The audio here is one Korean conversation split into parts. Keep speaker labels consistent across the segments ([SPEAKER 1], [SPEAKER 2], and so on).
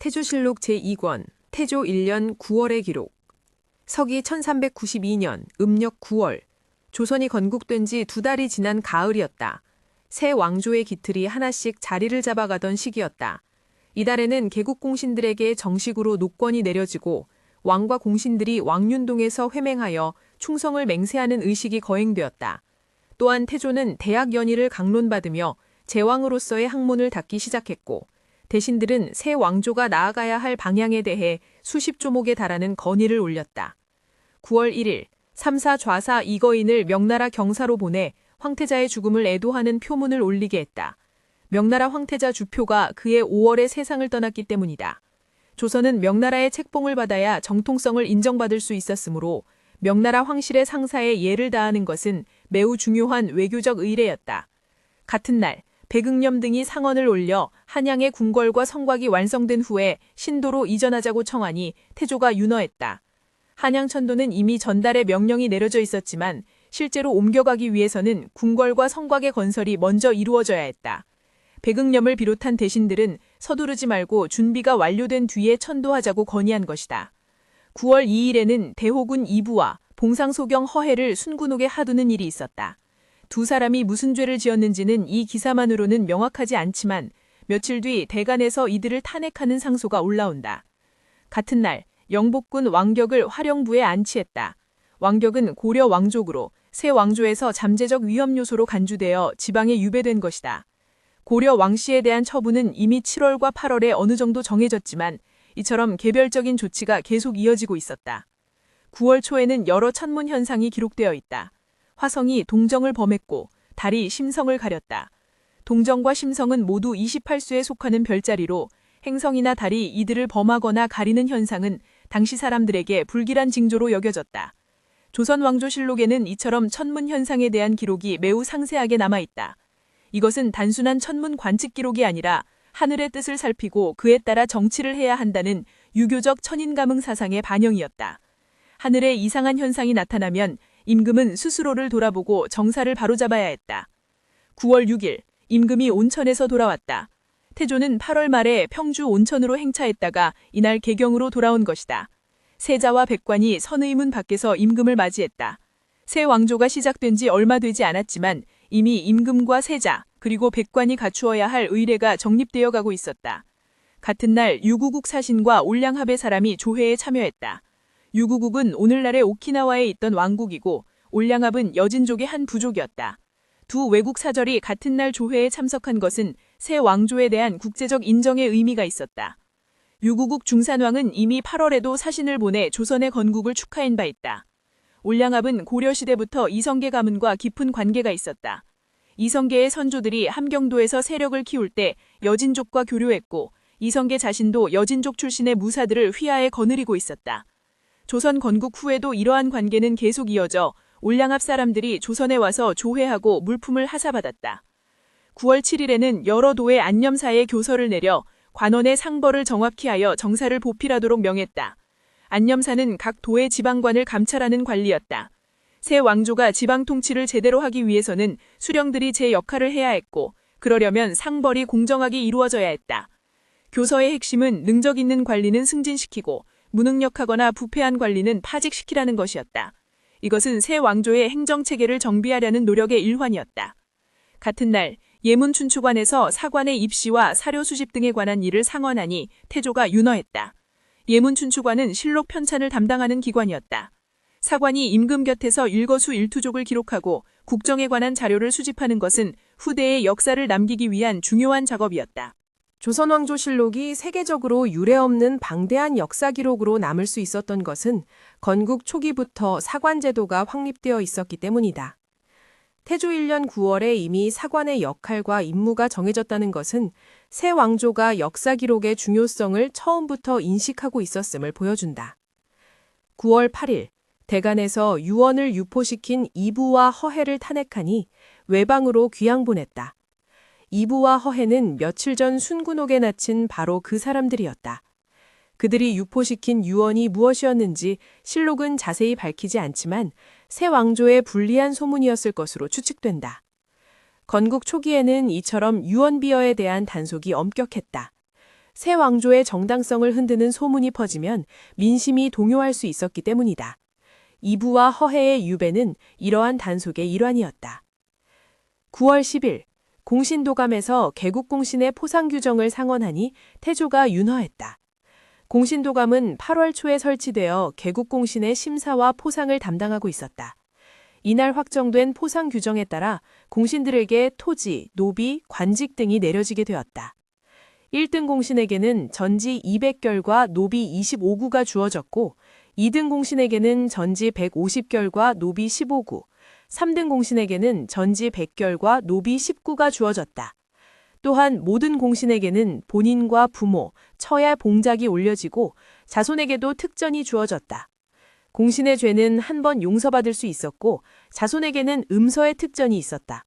[SPEAKER 1] 태조실록 제2권 태조 1년 9월의 기록. 서기 1392년 음력 9월, 조선이 건국된 지 2달이 지난 가을이었다. 새 왕조의 기틀이 하나씩 자리를 잡아가던 시기였다. 이달에는 개국 공신들에게 정식으로 노권이 내려지고 왕과 공신들이 왕윤동에서 회맹하여 충성을 맹세하는 의식이 거행되었다. 또한 태조는 대학 연의를 강론받으며 제왕으로서의 학문을 닫기 시작했고, 대신들은 새 왕조가 나아가야 할 방향에 대해 수십 조목에 달하는 건의를 올렸다. 9월 1일, 3사 좌사 이거인을 명나라 경사로 보내 황태자의 죽음을 애도하는 표문을 올리게 했다. 명나라 황태자 주표가 그해 5월에 세상을 떠났기 때문이다. 조선은 명나라의 책봉을 받아야 정통성을 인정받을 수 있었으므로 명나라 황실의 상사에 예를 다하는 것은 매우 중요한 외교적 의례였다. 같은 날, 백응념 등이 상언을 올려 한양의 궁궐과 성곽이 완성된 후에 신도로 이전하자고 청하니 태조가 윤허했다. 한양 천도는 이미 전달의 명령이 내려져 있었지만 실제로 옮겨가기 위해서는 궁궐과 성곽의 건설이 먼저 이루어져야 했다. 백응념을 비롯한 대신들은 서두르지 말고 준비가 완료된 뒤에 천도하자고 건의한 것이다. 9월 2일에는 대호군 이부와 봉상소경 허해를 순군옥에 하두는 일이 있었다. 두 사람이 무슨 죄를 지었는지는 이 기사만으로는 명확하지 않지만 며칠 뒤 대간에서 이들을 탄핵하는 상소가 올라온다. 같은 날, 영복군 왕격을 화령부에 안치했다. 왕격은 고려 왕족으로 새 왕조에서 잠재적 위험 요소로 간주되어 지방에 유배된 것이다. 고려 왕씨에 대한 처분은 이미 7월과 8월에 어느 정도 정해졌지만 이처럼 개별적인 조치가 계속 이어지고 있었다. 9월 초에는 여러 천문 현상이 기록되어 있다. 화성이 동정을 범했고 달이 심성을 가렸다. 동정과 심성은 모두 28수에 속하는 별자리로 행성이나 달이 이들을 범하거나 가리는 현상은 당시 사람들에게 불길한 징조로 여겨졌다. 조선왕조실록에는 이처럼 천문 현상에 대한 기록이 매우 상세하게 남아있다. 이것은 단순한 천문 관측 기록이 아니라 하늘의 뜻을 살피고 그에 따라 정치를 해야 한다는 유교적 천인감흥 사상의 반영이었다. 하늘에 이상한 현상이 나타나면 임금은 스스로를 돌아보고 정사를 바로잡아야 했다. 9월 6일, 임금이 온천에서 돌아왔다. 태조는 8월 말에 평주 온천으로 행차했다가 이날 개경으로 돌아온 것이다. 세자와 백관이 선의문 밖에서 임금을 맞이했다. 새 왕조가 시작된 지 얼마 되지 않았지만 이미 임금과 세자, 그리고 백관이 갖추어야 할 의례가 정립되어 가고 있었다. 같은 날 유구국 사신과 올량합의 사람이 조회에 참여했다. 유구국은 오늘날의 오키나와에 있던 왕국이고 올량합은 여진족의 한 부족이었다. 두 외국 사절이 같은 날 조회에 참석한 것은 새 왕조에 대한 국제적 인정의 의미가 있었다. 유구국 중산왕은 이미 8월에도 사신을 보내 조선의 건국을 축하한 바 있다. 올량합은 고려시대부터 이성계 가문과 깊은 관계가 있었다. 이성계의 선조들이 함경도에서 세력을 키울 때 여진족과 교류했고 이성계 자신도 여진족 출신의 무사들을 휘하에 거느리고 있었다. 조선 건국 후에도 이러한 관계는 계속 이어져 올량합 사람들이 조선에 와서 조회하고 물품을 하사받았다. 9월 7일에는 여러 도의 안념사에 교서를 내려 관원의 상벌을 정확히 하여 정사를 보필하도록 명했다. 안념사는 각 도의 지방관을 감찰하는 관리였다. 새 왕조가 지방 통치를 제대로 하기 위해서는 수령들이 제 역할을 해야 했고 그러려면 상벌이 공정하게 이루어져야 했다. 교서의 핵심은 능력 있는 관리는 승진시키고 무능력하거나 부패한 관리는 파직시키라는 것이었다. 이것은 새 왕조의 행정체계를 정비하려는 노력의 일환이었다. 같은 날 예문춘추관에서 사관의 입시와 사료 수집 등에 관한 일을 상언하니 태조가 윤허했다. 예문춘추관은 실록 편찬을 담당하는 기관이었다. 사관이 임금 곁에서 일거수일투족을 기록하고 국정에 관한 자료를 수집하는 것은 후대의 역사를 남기기 위한 중요한 작업이었다.
[SPEAKER 2] 조선왕조실록이 세계적으로 유례없는 방대한 역사 기록으로 남을 수 있었던 것은 건국 초기부터 사관제도가 확립되어 있었기 때문이다. 태조 1년 9월에 이미 사관의 역할과 임무가 정해졌다는 것은 새 왕조가 역사 기록의 중요성을 처음부터 인식하고 있었음을 보여준다. 9월 8일, 대간에서 유언을 유포시킨 이부와 허해를 탄핵하니 외방으로 귀양 보냈다. 이부와 허해는 며칠 전 순군옥에 갇힌 바로 그 사람들이었다. 그들이 유포시킨 유언이 무엇이었는지 실록은 자세히 밝히지 않지만 새 왕조의 불리한 소문이었을 것으로 추측된다. 건국 초기에는 이처럼 유언비어에 대한 단속이 엄격했다. 새 왕조의 정당성을 흔드는 소문이 퍼지면 민심이 동요할 수 있었기 때문이다. 이부와 허해의 유배는 이러한 단속의 일환이었다. 9월 10일 공신도감에서 개국공신의 포상 규정을 상언하니 태조가 윤허했다. 공신도감은 8월 초에 설치되어 개국공신의 심사와 포상을 담당하고 있었다. 이날 확정된 포상 규정에 따라 공신들에게 토지, 노비, 관직 등이 내려지게 되었다. 1등 공신에게는 전지 200결과 노비 25구가 주어졌고 2등 공신에게는 전지 150결과 노비 15구, 3등 공신에게는 전지 100결과 노비 10구가 주어졌다. 또한 모든 공신에게는 본인과 부모, 처야 봉작이 올려지고 자손에게도 특전이 주어졌다. 공신의 죄는 한 번 용서받을 수 있었고 자손에게는 음서의 특전이 있었다.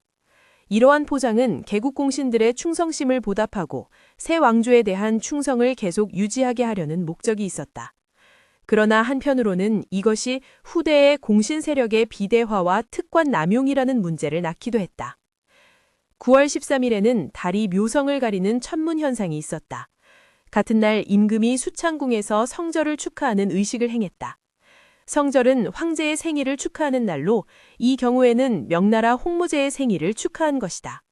[SPEAKER 2] 이러한 포장은 개국 공신들의 충성심을 보답하고 새 왕조에 대한 충성을 계속 유지하게 하려는 목적이 있었다. 그러나 한편으로는 이것이 후대의 공신 세력의 비대화와 특권 남용이라는 문제를 낳기도 했다. 9월 13일에는 달이 묘성을 가리는 천문 현상이 있었다. 같은 날 임금이 수창궁에서 성절을 축하하는 의식을 행했다. 성절은 황제의 생일을 축하하는 날로 이 경우에는 명나라 홍무제의 생일을 축하한 것이다.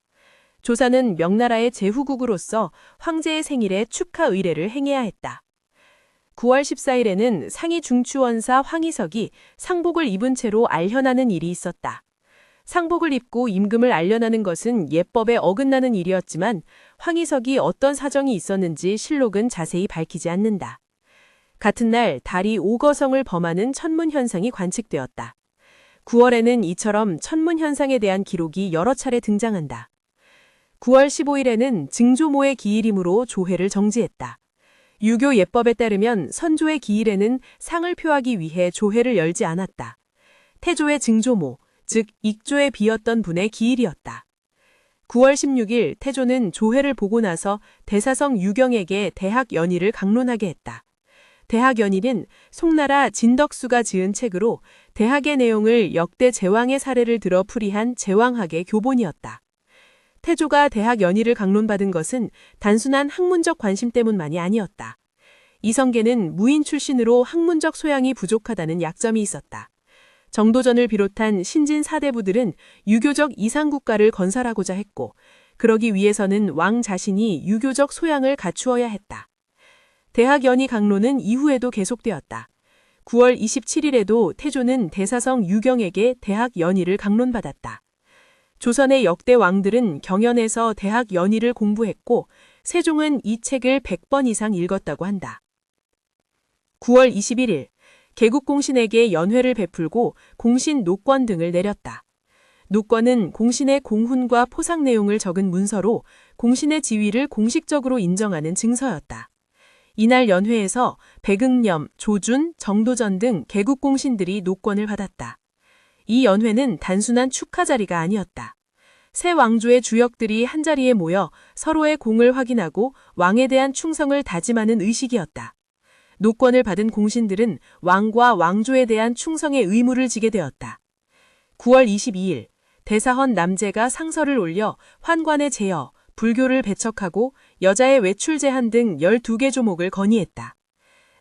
[SPEAKER 2] 조사는 명나라의 제후국으로서 황제의 생일에 축하 의례를 행해야 했다. 9월 14일에는 상위 중추원사 황희석이 상복을 입은 채로 알현하는 일이 있었다. 상복을 입고 임금을 알련하는 것은 예법에 어긋나는 일이었지만 황희석이 어떤 사정이 있었는지 실록은 자세히 밝히지 않는다. 같은 날 달이 오거성을 범하는 천문현상이 관측되었다. 9월에는 이처럼 천문현상에 대한 기록이 여러 차례 등장한다. 9월 15일에는 증조모의 기일이므로 조회를 정지했다. 유교 예법에 따르면 선조의 기일에는 상을 표하기 위해 조회를 열지 않았다. 태조의 증조모, 즉 익조에 비었던 분의 기일이었다. 9월 16일 태조는 조회를 보고 나서 대사성 유경에게 대학 연의를 강론하게 했다. 대학 연의는 송나라 진덕수가 지은 책으로 대학의 내용을 역대 제왕의 사례를 들어 풀이한 제왕학의 교본이었다. 태조가 대학 연의를 강론받은 것은 단순한 학문적 관심 때문만이 아니었다. 이성계는 무인 출신으로 학문적 소양이 부족하다는 약점이 있었다. 정도전을 비롯한 신진 사대부들은 유교적 이상국가를 건설하고자 했고 그러기 위해서는 왕 자신이 유교적 소양을 갖추어야 했다. 대학 연의 강론은 이후에도 계속되었다. 9월 27일에도 태조는 대사성 유경에게 대학 연의를 강론받았다. 조선의 역대 왕들은 경연에서 대학 연의를 공부했고 세종은 이 책을 100번 이상 읽었다고 한다. 9월 21일 개국공신에게 연회를 베풀고 공신 노권 등을 내렸다. 노권은 공신의 공훈과 포상 내용을 적은 문서로 공신의 지위를 공식적으로 인정하는 증서였다. 이날 연회에서 백응념, 조준, 정도전 등 개국공신들이 노권을 받았다. 이 연회는 단순한 축하 자리가 아니었다. 새 왕조의 주역들이 한자리에 모여 서로의 공을 확인하고 왕에 대한 충성을 다짐하는 의식이었다. 노권을 받은 공신들은 왕과 왕조에 대한 충성의 의무를 지게 되었다. 9월 22일 대사헌 남제가 상서를 올려 환관의 제어, 불교를 배척하고 여자의 외출 제한 등 12개 조목을 건의했다.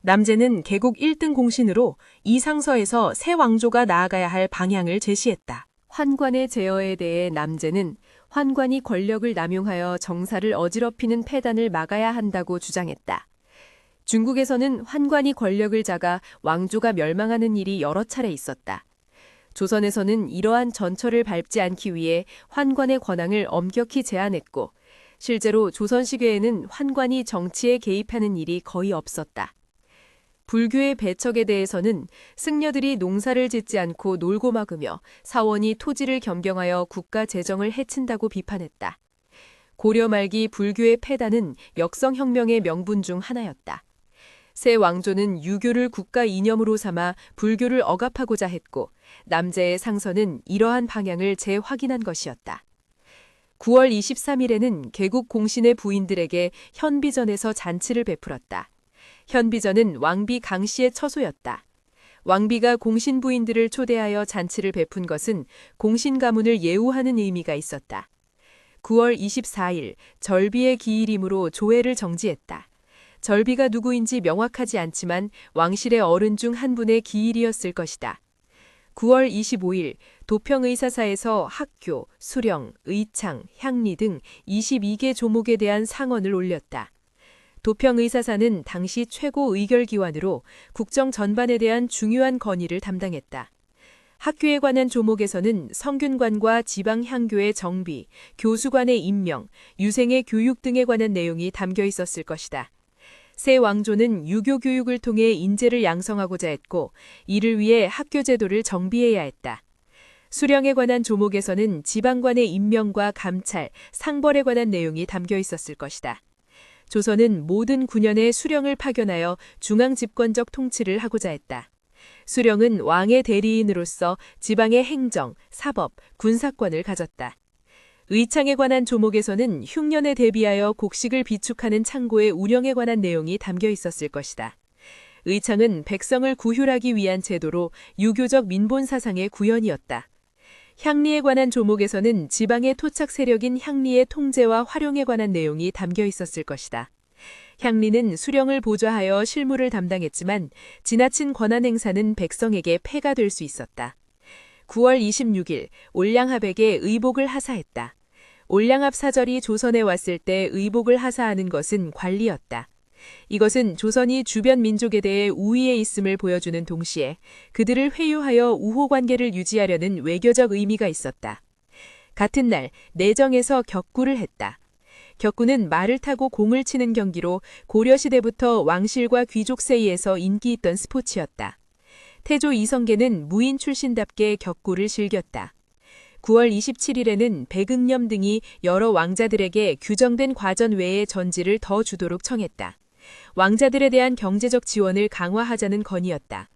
[SPEAKER 2] 남제는 개국 1등 공신으로 이 상서에서 새 왕조가 나아가야 할 방향을 제시했다.
[SPEAKER 1] 환관의 제어에 대해 남제는 환관이 권력을 남용하여 정사를 어지럽히는 폐단을 막아야 한다고 주장했다. 중국에서는 환관이 권력을 잡아 왕조가 멸망하는 일이 여러 차례 있었다. 조선에서는 이러한 전철을 밟지 않기 위해 환관의 권한을 엄격히 제한했고 실제로 조선시대에는 환관이 정치에 개입하는 일이 거의 없었다. 불교의 배척에 대해서는 승려들이 농사를 짓지 않고 놀고 막으며 사원이 토지를 겸경하여 국가 재정을 해친다고 비판했다. 고려 말기 불교의 폐단은 역성혁명의 명분 중 하나였다. 새 왕조는 유교를 국가 이념으로 삼아 불교를 억압하고자 했고 남제의 상서는 이러한 방향을 재확인한 것이었다. 9월 23일에는 개국 공신의 부인들에게 현비전에서 잔치를 베풀었다. 현비전은 왕비 강씨의 처소였다. 왕비가 공신 부인들을 초대하여 잔치를 베푼 것은 공신 가문을 예우하는 의미가 있었다. 9월 24일 절비의 기일이므로 조회를 정지했다.
[SPEAKER 2] 절비가 누구인지 명확하지 않지만 왕실의 어른 중 한 분의 기일이었을 것이다. 9월 25일 도평의사사에서 학교, 수령, 의창, 향리 등 22개 조목에 대한 상언을 올렸다. 도평의사사는 당시 최고 의결기관으로 국정 전반에 대한 중요한 건의를 담당했다. 학교에 관한 조목에서는 성균관과 지방향교의 정비, 교수관의 임명, 유생의 교육 등에 관한 내용이 담겨 있었을 것이다. 새 왕조는 유교 교육을 통해 인재를 양성하고자 했고 이를 위해 학교 제도를 정비해야 했다. 수령에 관한 조목에서는 지방관의 임명과 감찰, 상벌에 관한 내용이 담겨 있었을 것이다. 조선은 모든 9년에 수령을 파견하여 중앙 집권적 통치를 하고자 했다. 수령은 왕의 대리인으로서 지방의 행정, 사법, 군사권을 가졌다. 의창에 관한 조목에서는 흉년에 대비하여 곡식을 비축하는 창고의 운영에 관한 내용이 담겨 있었을 것이다. 의창은 백성을 구휼하기 위한 제도로 유교적 민본 사상의 구현이었다. 향리에 관한 조목에서는 지방의 토착 세력인 향리의 통제와 활용에 관한 내용이 담겨 있었을 것이다. 향리는 수령을 보좌하여 실무를 담당했지만 지나친 권한 행사는 백성에게 폐가 될 수 있었다. 9월 26일 올량합에게 의복을 하사했다. 올량합 사절이 조선에 왔을 때 의복을 하사하는 것은 관리였다. 이것은 조선이 주변 민족에 대해 우위에 있음을 보여주는 동시에 그들을 회유하여 우호 관계를 유지하려는 외교적 의미가 있었다. 같은 날 내정에서 격구를 했다. 격구는 말을 타고 공을 치는 경기로 고려시대부터 왕실과 귀족 사이에서 인기 있던 스포츠였다. 태조 이성계는 무인 출신답게 격구를 즐겼다. 9월 27일에는 백응념 등이 여러 왕자들에게 규정된 과전 외의 전지를 더 주도록 청했다. 왕자들에 대한 경제적 지원을 강화하자는 건의였다.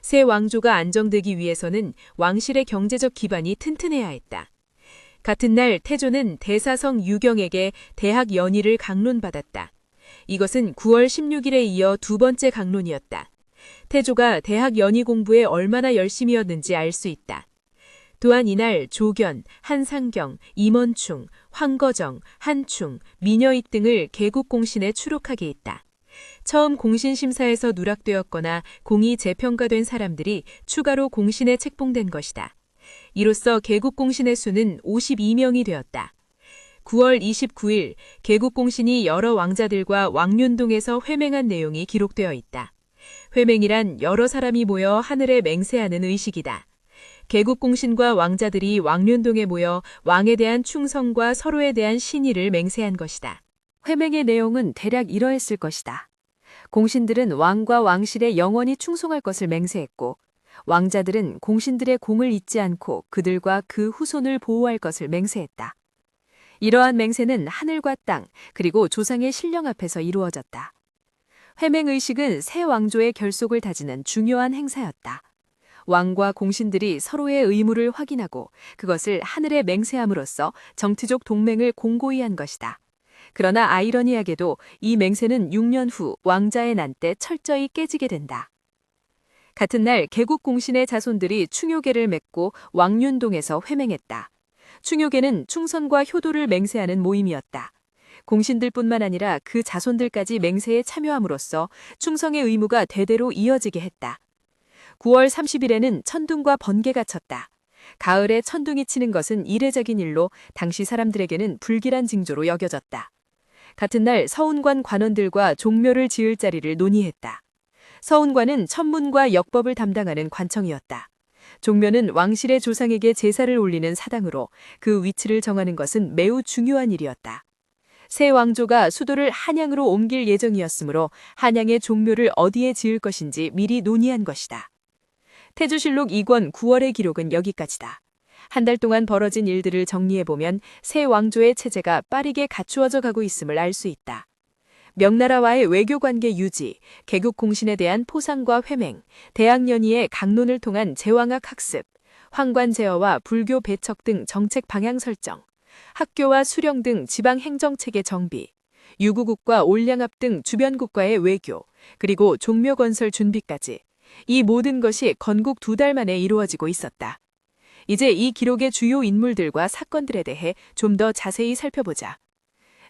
[SPEAKER 2] 새 왕조가 안정되기 위해서는 왕실의 경제적 기반이 튼튼해야 했다. 같은 날 태조는 대사성 유경에게 대학 연의를 강론받았다. 이것은 9월 16일에 이어 두 번째 강론이었다. 태조가 대학 연의 공부에 얼마나 열심이었는지 알 수 있다. 또한 이날 조견, 한상경, 임원충, 황거정, 한충, 민여익 등을 개국공신에 추록하게 했다. 처음 공신심사에서 누락되었거나 공이 재평가된 사람들이 추가로 공신에 책봉된 것이다. 이로써 개국공신의 수는 52명이 되었다. 9월 29일 개국공신이 여러 왕자들과 왕륜동에서 회맹한 내용이 기록되어 있다. 회맹이란 여러 사람이 모여 하늘에 맹세하는 의식이다. 개국공신과 왕자들이 왕륜동에 모여 왕에 대한 충성과 서로에 대한 신의를 맹세한 것이다.
[SPEAKER 3] 회맹의 내용은 대략 이러했을 것이다. 공신들은 왕과 왕실에 영원히 충성할 것을 맹세했고 왕자들은 공신들의 공을 잊지 않고 그들과 그 후손을 보호할 것을 맹세했다. 이러한 맹세는 하늘과 땅 그리고 조상의 신령 앞에서 이루어졌다. 회맹의식은 새 왕조의 결속을 다지는 중요한 행사였다. 왕과 공신들이 서로의 의무를 확인하고 그것을 하늘에 맹세함으로써 정치적 동맹을 공고히 한 것이다. 그러나 아이러니하게도 이 맹세는 6년 후 왕자의 난 때 철저히 깨지게 된다. 같은 날 개국공신의 자손들이 충효계를 맺고 왕륜동에서 회맹했다. 충효계는 충선과 효도를 맹세하는 모임이었다. 공신들뿐만 아니라 그 자손들까지 맹세에 참여함으로써 충성의 의무가 대대로 이어지게 했다. 9월 30일에는 천둥과 번개가 쳤다. 가을에 천둥이 치는 것은 이례적인 일로 당시 사람들에게는 불길한 징조로 여겨졌다. 같은 날 서운관 관원들과 종묘를 지을 자리를 논의했다. 서운관은 천문과 역법을 담당하는 관청이었다. 종묘는 왕실의 조상에게 제사를 올리는 사당으로 그 위치를 정하는 것은 매우 중요한 일이었다. 새 왕조가 수도를 한양으로 옮길 예정이었으므로 한양의 종묘를 어디에 지을 것인지 미리 논의한 것이다. 태조실록 2권 9월의 기록은 여기까지다. 한 달 동안 벌어진 일들을 정리해보면 새 왕조의 체제가 빠르게 갖추어져 가고 있음을 알 수 있다. 명나라와의 외교관계 유지, 개국공신에 대한 포상과 회맹, 대학연의의 강론을 통한 제왕학 학습, 황관 제어와 불교 배척 등 정책 방향 설정, 학교와 수령 등 지방 행정체계 정비, 유구국과 올량합 등 주변국과의 외교, 그리고 종묘 건설 준비까지 이 모든 것이 건국 2달 만에 이루어지고 있었다. 이제 이 기록의 주요 인물들과 사건들에 대해 좀 더 자세히 살펴보자.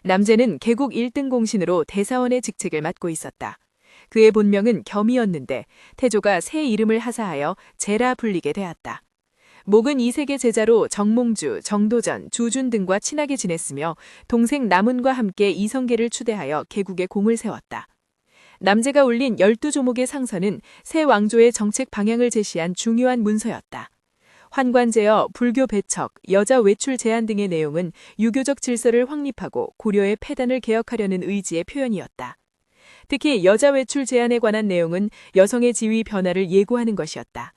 [SPEAKER 1] 남재는 개국 1등 공신으로 대사원의 직책을 맡고 있었다. 그의 본명은 겸이었는데 태조가 새 이름을 하사하여 재라 불리게 되었다. 목은 이색의 제자로 정몽주, 정도전, 주준 등과 친하게 지냈으며 동생 남은과 함께 이성계를 추대하여 개국의 공을 세웠다. 남재가 올린 12조목의 상서는 새 왕조의 정책 방향을 제시한 중요한 문서였다. 환관제어, 불교 배척, 여자 외출 제한 등의 내용은 유교적 질서를 확립하고 고려의 폐단을 개혁하려는 의지의 표현이었다. 특히 여자 외출 제한에 관한 내용은 여성의 지위 변화를 예고하는 것이었다.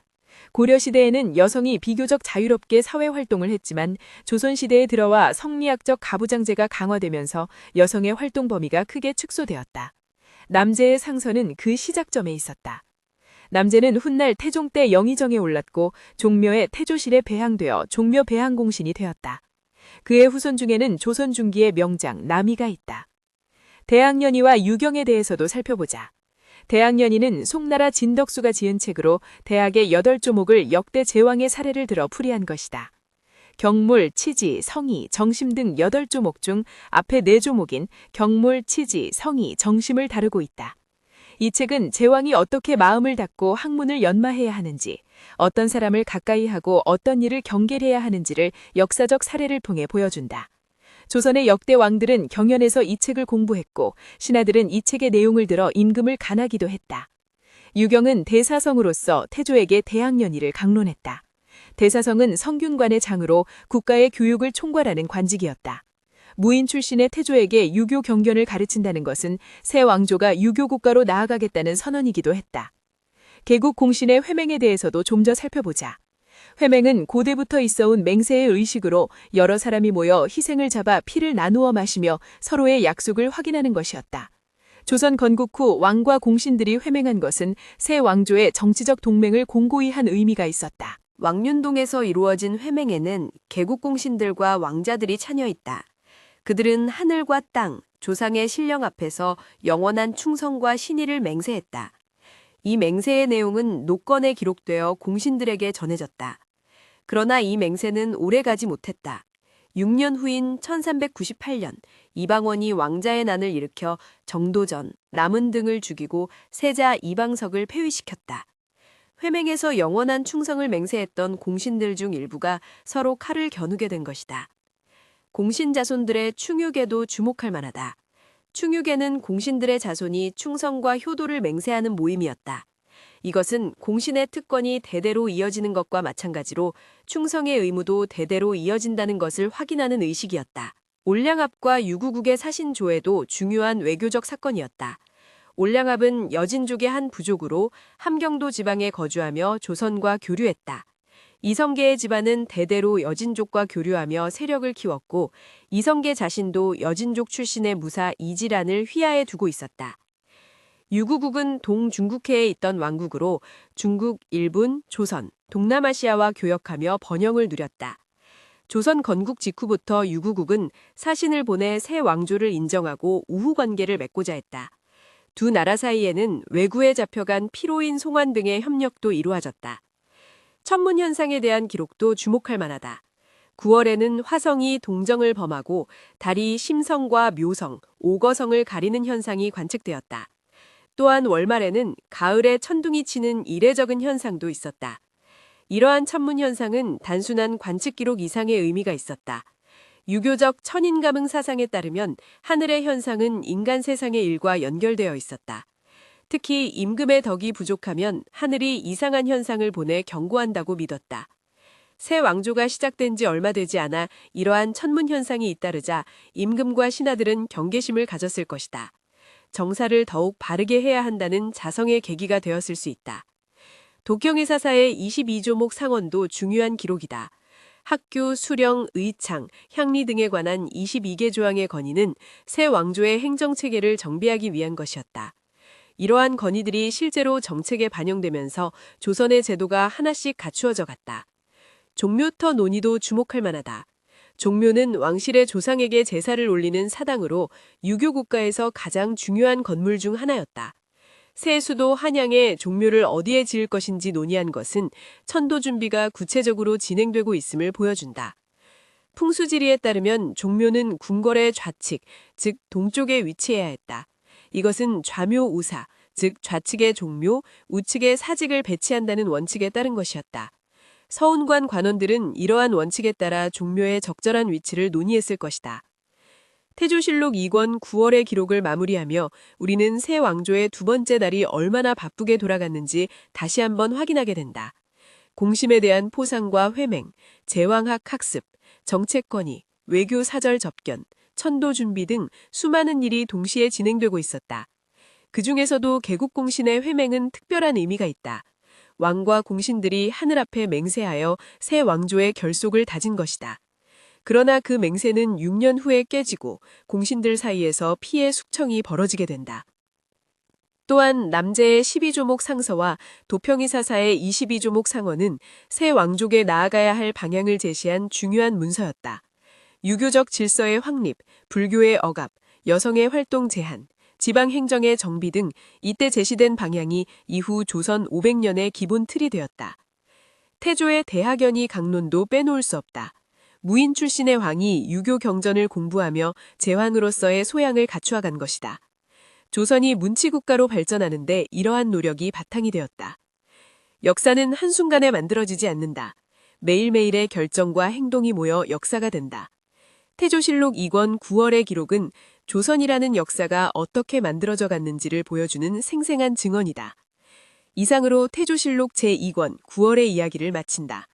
[SPEAKER 1] 고려시대에는 여성이 비교적 자유롭게 사회활동을 했지만 조선시대에 들어와 성리학적 가부장제가 강화되면서 여성의 활동 범위가 크게 축소되었다. 남재의 상서는 그 시작점에 있었다. 남재는 훗날 태종 때 영의정에 올랐고 종묘의 태조실에 배항되어 종묘 배항공신이 되었다. 그의 후손 중에는 조선 중기의 명장 남이가 있다. 대학년이와 유경에 대해서도 살펴보자. 대학년이는 송나라 진덕수가 지은 책으로 대학의 8조목을 역대 제왕의 사례를 들어 풀이한 것이다. 경물, 치지, 성의, 정심 등 8조목 중 앞에 4조목인 경물, 치지, 성의, 정심을 다루고 있다. 이 책은 제왕이 어떻게 마음을 닫고 학문을 연마해야 하는지, 어떤 사람을 가까이 하고 어떤 일을 경계해야 하는지를 역사적 사례를 통해 보여준다. 조선의 역대 왕들은 경연에서 이 책을 공부했고 신하들은 이 책의 내용을 들어 임금을 간하기도 했다. 유경은 대사성으로서 태조에게 대학연의를 강론했다. 대사성은 성균관의 장으로 국가의 교육을 총괄하는 관직이었다. 무인 출신의 태조에게 유교 경견을 가르친다는 것은 새 왕조가 유교 국가로 나아가겠다는 선언이기도 했다. 개국 공신의 회맹에 대해서도 좀 더 살펴보자. 회맹은 고대부터 있어온 맹세의 의식으로 여러 사람이 모여 희생을 잡아 피를 나누어 마시며 서로의 약속을 확인하는 것이었다. 조선 건국 후 왕과 공신들이 회맹한 것은 새 왕조의 정치적 동맹을 공고히 한 의미가 있었다.
[SPEAKER 2] 왕륜동에서 이루어진 회맹에는 개국 공신들과 왕자들이 참여 있다. 그들은 하늘과 땅, 조상의 신령 앞에서 영원한 충성과 신의를 맹세했다. 이 맹세의 내용은 노건에 기록되어 공신들에게 전해졌다. 그러나 이 맹세는 오래가지 못했다. 6년 후인 1398년 이방원이 왕자의 난을 일으켜 정도전, 남은 등을 죽이고 세자 이방석을 폐위시켰다. 회맹에서 영원한 충성을 맹세했던 공신들 중 일부가 서로 칼을 겨누게 된 것이다. 공신 자손들의 충육에도 주목할 만하다. 충육에는 공신들의 자손이 충성과 효도를 맹세하는 모임이었다. 이것은 공신의 특권이 대대로 이어지는 것과 마찬가지로 충성의 의무도 대대로 이어진다는 것을 확인하는 의식이었다. 올량합과 유구국의 사신조회도 중요한 외교적 사건이었다. 올량합은 여진족의 한 부족으로 함경도 지방에 거주하며 조선과 교류했다. 이성계의 집안은 대대로 여진족과 교류하며 세력을 키웠고 이성계 자신도 여진족 출신의 무사 이지란을 휘하에 두고 있었다. 유구국은 동중국해에 있던 왕국으로 중국, 일본, 조선, 동남아시아와 교역하며 번영을 누렸다. 조선 건국 직후부터 유구국은 사신을 보내 새 왕조를 인정하고 우호 관계를 맺고자 했다. 두 나라 사이에는 왜구에 잡혀간 피로인 송환 등의 협력도 이루어졌다. 천문 현상에 대한 기록도 주목할 만하다. 9월에는 화성이 동정을 범하고 달이 심성과 묘성, 오거성을 가리는 현상이 관측되었다. 또한 월말에는 가을에 천둥이 치는 이례적인 현상도 있었다. 이러한 천문 현상은 단순한 관측 기록 이상의 의미가 있었다. 유교적 천인감응 사상에 따르면 하늘의 현상은 인간 세상의 일과 연결되어 있었다. 특히 임금의 덕이 부족하면 하늘이 이상한 현상을 보내 경고한다고 믿었다. 새 왕조가 시작된 지 얼마 되지 않아 이러한 천문 현상이 잇따르자 임금과 신하들은 경계심을 가졌을 것이다. 정사를 더욱 바르게 해야 한다는 자성의 계기가 되었을 수 있다. 독경의 사사의 22조목 상언도 중요한 기록이다. 학교, 수령, 의창, 향리 등에 관한 22개 조항의 건의는 새 왕조의 행정체계를 정비하기 위한 것이었다. 이러한 건의들이 실제로 정책에 반영되면서 조선의 제도가 하나씩 갖추어져 갔다. 종묘터 논의도 주목할 만하다. 종묘는 왕실의 조상에게 제사를 올리는 사당으로 유교 국가에서 가장 중요한 건물 중 하나였다. 새 수도 한양에 종묘를 어디에 지을 것인지 논의한 것은 천도 준비가 구체적으로 진행되고 있음을 보여준다. 풍수지리에 따르면 종묘는 궁궐의 좌측, 즉 동쪽에 위치해야 했다. 이것은 좌묘우사, 즉 좌측에 종묘, 우측에 사직을 배치한다는 원칙에 따른 것이었다. 서운관 관원들은 이러한 원칙에 따라 종묘의 적절한 위치를 논의했을 것이다. 태조실록 2권 9월의 기록을 마무리하며 우리는 새 왕조의 두 번째 달이 얼마나 바쁘게 돌아갔는지 다시 한번 확인하게 된다. 공심에 대한 포상과 회맹, 제왕학 학습, 정책 건의, 외교 사절 접견, 천도 준비 등 수많은 일이 동시에 진행되고 있었다. 그 중에서도 개국공신의 회맹은 특별한 의미가 있다. 왕과 공신들이 하늘 앞에 맹세하여 새 왕조의 결속을 다진 것이다. 그러나 그 맹세는 6년 후에 깨지고 공신들 사이에서 피해 숙청이 벌어지게 된다. 또한 남제의 12조목 상서와 도평이 사사의 22조목 상언은 새 왕족에 나아가야 할 방향을 제시한 중요한 문서였다. 유교적 질서의 확립, 불교의 억압, 여성의 활동 제한, 지방행정의 정비 등 이때 제시된 방향이 이후 조선 500년의 기본 틀이 되었다. 태조의 대학연의 강론도 빼놓을 수 없다. 무인 출신의 왕이 유교 경전을 공부하며 제왕으로서의 소양을 갖추어간 것이다. 조선이 문치국가로 발전하는데 이러한 노력이 바탕이 되었다. 역사는 한순간에 만들어지지 않는다. 매일매일의 결정과 행동이 모여 역사가 된다. 태조실록 2권 9월의 기록은 조선이라는 역사가 어떻게 만들어져 갔는지를 보여주는 생생한 증언이다. 이상으로 태조실록 제2권 9월의 이야기를 마친다.